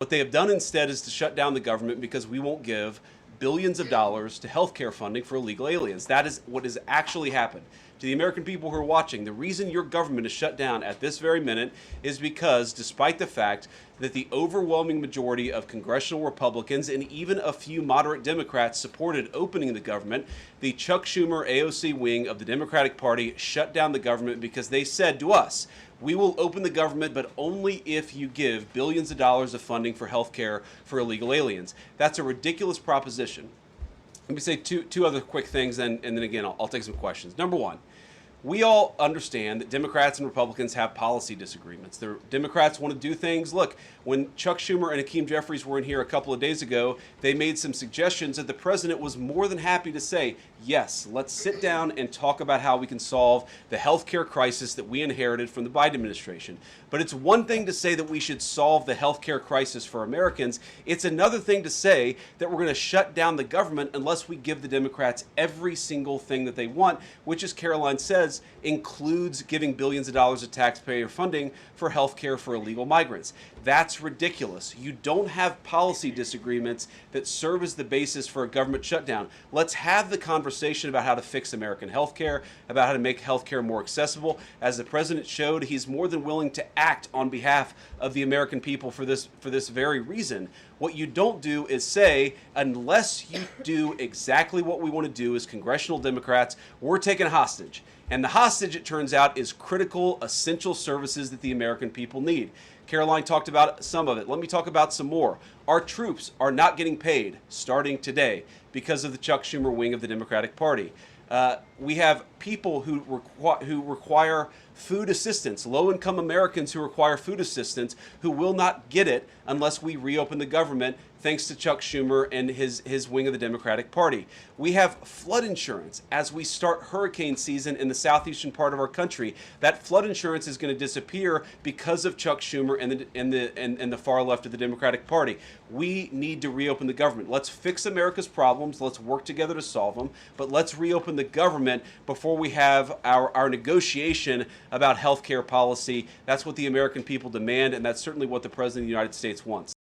What they have done instead is to shut down the government because we won't give billions of dollars to healthcare funding for illegal aliens. That is what has actually happened. To the American people who are watching, the reason your government is shut down at this very minute is because, despite the fact that the overwhelming majority of congressional Republicans and even a few moderate Democrats supported opening the government, the Chuck Schumer AOC wing of the Democratic Party shut down the government because they said to us, we will open the government, but only if you give billions of dollars of funding for health care for illegal aliens. That's a ridiculous proposition. Let me say two other quick things, and then again, I'll take some questions. Number one, we all understand that Democrats and Republicans have policy disagreements. The Democrats want to do things. Look, when Chuck Schumer and Hakeem Jeffries were in here a couple of days ago, they made some suggestions that the president was more than happy to say, yes, let's sit down and talk about how we can solve the healthcare crisis that we inherited from the Biden administration. But it's one thing to say that we should solve the healthcare crisis for Americans. It's another thing to say that we're going to shut down the government unless we give the Democrats every single thing that they want, which, as Caroline says, includes giving billions of dollars of taxpayer funding for health care for illegal migrants. That's ridiculous. You don't have policy disagreements that serve as the basis for a government shutdown. Let's have the conversation about how to fix American health care, about how to make health care more accessible. As the president showed, he's more than willing to act on behalf of the American people for this very reason. What you don't do is say, unless you do exactly what we want to do as congressional Democrats, we're taking a hostage. And the hostage, it turns out, is critical, essential services that the American people need. Caroline talked about some of it. Let me talk about some more. Our troops are not getting paid starting today because of the Chuck Schumer wing of the Democratic Party. We have people who require food assistance, low-income Americans who require food assistance, who will not get it unless we reopen the government, thanks to Chuck Schumer and his wing of the Democratic Party. We have flood insurance as we start hurricane season in the southeastern part of our country. That flood insurance is going to disappear because of Chuck Schumer and the far left of the Democratic Party. We need to reopen the government. Let's fix America's problems. Let's work together to solve them. But let's reopen the government before we have our negotiation about health care policy. That's what the American people demand, and that's certainly what the President of the United States wants.